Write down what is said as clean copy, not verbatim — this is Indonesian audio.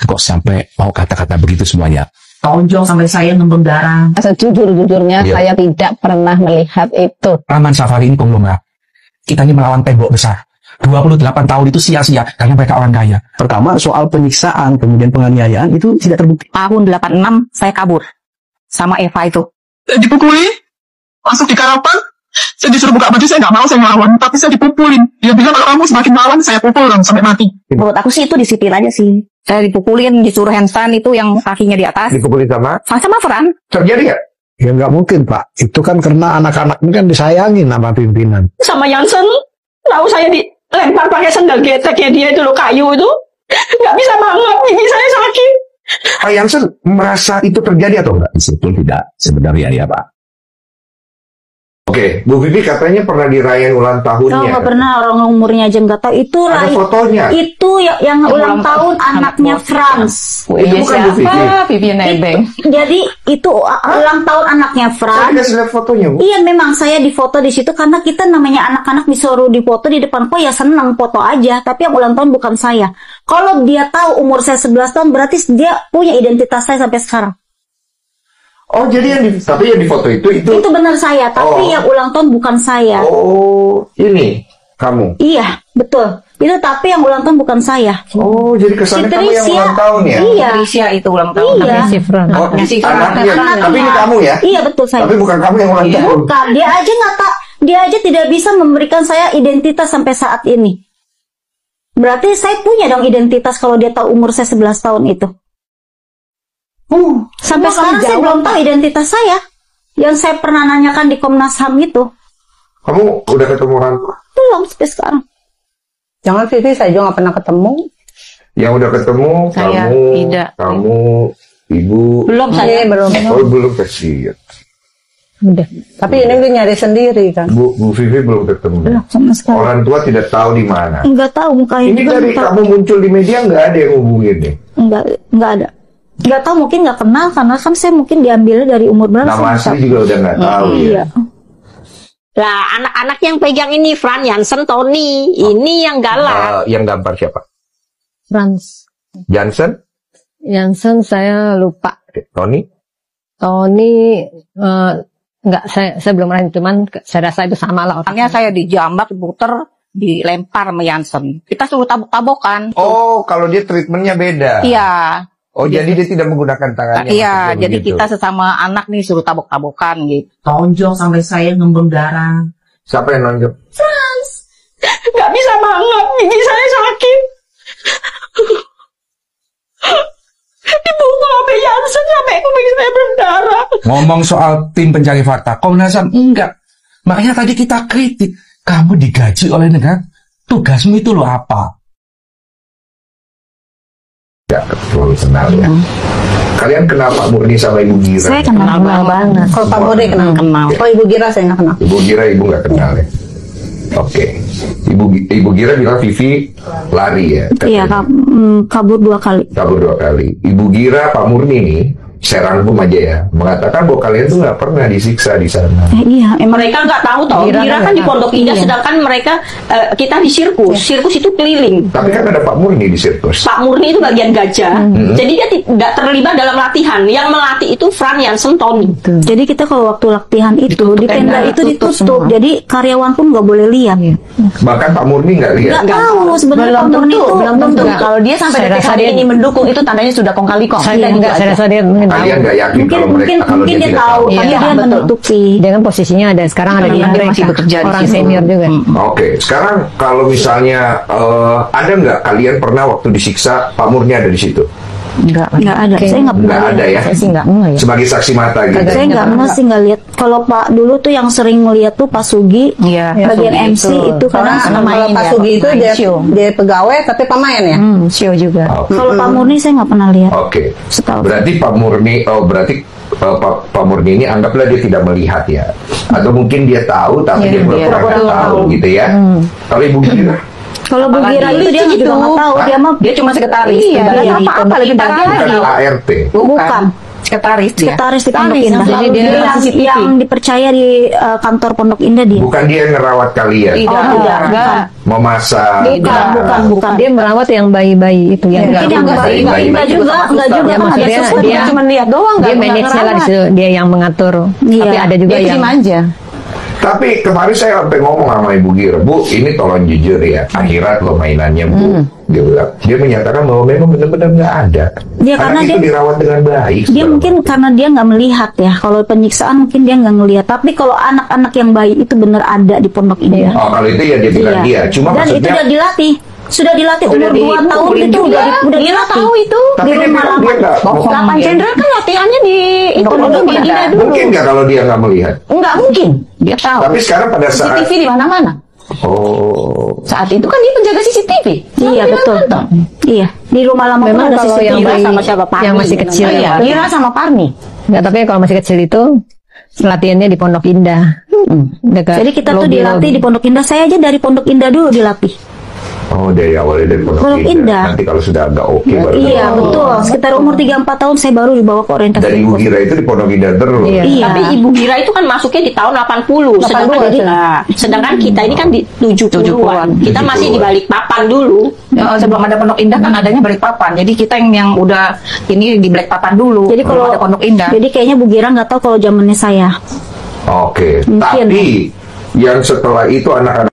kok sampai mau kata-kata begitu semuanya. Tonjol sampai saya ngembang darah. Sejujur-jujurnya saya tidak pernah melihat itu. Taman safari ini konglomerat. Kita ini melawan tembok besar. 28 tahun itu sia-sia karena mereka orang kaya. Pertama soal penyiksaan, kemudian penganiayaan itu tidak terbukti. Tahun 86 saya kabur sama Eva itu. Dipukuli, masuk di karapan. Saya disuruh buka baju, saya nggak mau, saya ngelawan. Tapi saya dipukulin. Dia bilang kalau kamu semakin melawan, saya pukul dong sampai mati. Menurut aku sih itu disiplin aja sih. Saya dipukulin, disuruh handstand itu yang kakinya di atas. Dipukulin sama Fran. terjadi nggak? Ya nggak mungkin Pak. Itu kan karena anak-anak ini kan disayangin sama pimpinan. Sama Jansen, tahu saya dilempar pakai sendal geteknya dia itu loh, kayu itu. Nggak bisa banget, gigi saya sakit. Pak Jansen merasa itu terjadi atau enggak? Betul tidak sebenarnya ya Pak. Oke, Bu Vivi katanya pernah dirayain ulang tahunnya. Nggak pernah, orang umurnya aja nggak tahu. Itu ada fotonya. Itu yang ulang tahun anaknya Franz. Itu bukan Bu Vivi. Vivi Nebeng. Jadi itu ulang tahun anaknya Franz. Saya kasih lihat fotonya, Bu. Iya, memang saya difoto di situ karena kita namanya anak-anak disuruh difoto di depan kok ya senang foto aja. Tapi yang ulang tahun bukan saya. Kalau dia tahu umur saya 11 tahun berarti dia punya identitas saya sampai sekarang. Oh, jadi tapi yang di foto itu benar saya, tapi yang ulang tahun bukan saya. Oh, ini kamu. Iya, betul. Itu tapi yang ulang tahun bukan saya. Oh, jadi kesannya kamu yang ulang tahun ya? Iya. Tricia itu ulang tahun. Iya. Oh, anaknya. Tapi ini kamu ya? Iya, betul saya. Tapi bukan kamu yang ulang tahun. Bukan, dia aja tidak bisa memberikan saya identitas sampai saat ini. Berarti saya punya dong identitas kalau dia tahu umur saya 11 tahun itu. Sampai sekarang saya belum tahu identitas saya. Yang saya pernah nanyakan di Komnas HAM itu. Kamu udah ketemu orang tua? Belum sampai sekarang. Jangan Vivi, saya juga nggak pernah ketemu. Yang udah ketemu, Saya tidak. kamu, ibu. Belum saya. Belum. Oh, belum kasihan. Udah. Tapi ini udah nyari sendiri kan. Bu Vivi belum ketemu. Belum sama sekali. Orang tua tidak tahu di mana. Enggak tahu mukanya. Ini juga dari enggak kamu muncul di media nggak ada yang hubungin nih? Enggak ada. Enggak tahu, mungkin enggak kenal karena kan saya mungkin diambilnya dari umur berapa. Nama asli juga udah nggak tahu ya. Iya. Lah, anak-anak yang pegang ini Fran, Jansen, Tony. Ini yang galak. Yang gambar siapa? Franz. Jansen, saya lupa. Tony. Enggak, saya belum pernah, cuman saya rasa itu sama lah Orangnya saya dijambak, diputer, dilempar sama Jansen. Kita suruh tabok-tabokan. Oh, kalau dia treatmentnya beda. Iya. Oh, jadi dia tidak menggunakan tangannya. Iya, jadi begitu. kita sesama anak nih suruh tabok-tabokan gitu. Tonjol sampai saya ngembang darah. Siapa yang nonjok? Franz, nggak bisa banget, gigi saya sakit. Dipukul sampai Jansen, sampai kuping saya berdarah. Ngomong soal tim pencari fakta, Komnas HAM enggak. Makanya tadi kita kritik. Kamu digaji oleh negara, tugasmu itu loh apa? Ya, terlalu kenal ya. Kalian kenal Pak Murni sama Ibu Gira? Saya kenal banget. Kalau Pak Murni kenal. Kalau Ibu Gira saya nggak kenal. Ibu Gira ibu nggak kenal ya? Oke. Ibu Gira bilang Vivi lari ya? Iya, kabur 2 kali. Kabur 2 kali. Ibu Gira Pak Murni nih, saya rangkum aja ya, mengatakan bahwa kalian tuh nggak pernah disiksa di sana. Iya, Mereka nggak tahu toh. Gira kan di Pondok Indah, sedangkan mereka kita di sirkus. Sirkus itu keliling. Tapi kan ada Pak Murni di sirkus. Pak Murni itu bagian gajah. Jadi dia tidak terlibat dalam latihan. Yang melatih itu Fran, Jansen, Tony. Jadi kita kalau waktu latihan itu di tenda itu ditutup. Jadi karyawan pun nggak boleh lihat. Bahkan Pak Murni nggak lihat. Nggak tahu sebenarnya Pak Murni itu. Belum tentu. Kalau dia sampai detik hari ini mendukung, itu tandanya sudah kong kali kong. Saya rasa dia Kalian nggak yakin kalau mereka kalau mungkin dia tidak tahu, tapi dia menutupi. Dia kan posisinya ada sekarang ada di masih bekerja di orang situ. senior juga. Oke, sekarang kalau misalnya ada nggak kalian pernah waktu disiksa Pak Murni ada di situ? Nggak ada. Saya nggak pernah. Nggak ada ya? Saya sih nggak ya. Sebagai saksi mata gitu. Saya nggak lihat. Kalau Pak dulu tuh yang sering ngeliat tuh Pak Sugi, bagian MC itu Karena kadang kalau Pak Sugi itu dia pegawai tapi pemain ya. Show juga. Kalau Pak Murni saya nggak pernah lihat. Oke. Setahu Berarti Pak Murni, Pak Murni ini anggaplah dia tidak melihat ya, atau mungkin dia tahu tapi dia pura-pura nggak tahu gitu ya. Kalau Ibu Gira? Kalau Bu Gira itu dia juga nggak tahu. Dia mah Dia cuma sekretaris. Iya, Dia apa-apa lagi Bukan bagian. ART. bukan. sekretaris dia. Sekretaris di Pondok Sekretaris, Indah. jadi dia yang, CCTV. yang dipercaya di kantor Pondok Indah dia. Bukan dia yang ngerawat kalian. Enggak. Memasak. Bukan. Dia merawat yang bayi-bayi itu ya. Mungkin yang bayi enggak juga, Ya, maksudnya dia cuma lihat doang, dia nggak manage lah di situ, dia yang mengatur. Iya. Tapi ada juga Dia yang terima aja. Tapi kemarin saya sampai ngomong sama Ibu Gira, Bu, ini tolong jujur ya, akhirat lo mainannya, Bu. Dia bilang, dia menyatakan bahwa memang benar-benar nggak ada. Dia karena itu dia dirawat dengan baik. dia mungkin karena dia nggak melihat ya. Kalau penyiksaan mungkin dia nggak ngelihat. Tapi kalau anak-anak yang bayi itu benar ada di Pondok Indah. Oh, kalau itu ya dia bilang Iya. dia. Cuma Dan itu maksudnya, udah dilatih. Sudah dilatih umur 2 tahun itu udah Dia dilatih. tahu itu. tapi di dia rumah bilang lama. dia nggak. 8 jenderal kan latihannya di itu Pondok di Indah. Indah dulu. Mungkin nggak kalau dia nggak melihat. Enggak mungkin. Dia tahu. Tapi sekarang pada saat, CCTV di mana-mana. oh, Saat itu kan dia penjaga CCTV. Iya betul. Iya di rumah lama Memang pun ada kalau yang CCTV. bayi sama siapa, Parmi. yang masih kecil Iya, ya. Lira sama Parmi. Nggak, tapi kalau masih kecil itu latihannya di Pondok Indah. Dekat Jadi kita tuh lobby-lobby. dilatih di Pondok Indah. Saya aja dari Pondok Indah dulu dilatih. oh dari awalnya dari Pondok Pondok Indah. Indah. Nanti kalau sudah agak oke baru. Iya betul. Sekitar umur 3-4 tahun saya baru dibawa ke orientasi. Dan Ibu Gira itu di Pondok Indah terus. Iya. Iya. Tapi Ibu Gira itu kan masuknya di tahun 80. Sedangkan kita ini kan di 70-an. Kita masih di Balikpapan dulu. Sebelum ada Pondok Indah kan adanya Balikpapan. Jadi kita yang udah ini di Balikpapan dulu. Jadi kalau ada Pondok Indah. Jadi kayaknya Bu Gira nggak tahu kalau zamannya saya. Oke. Mungkin. Tapi yang setelah itu anak-anak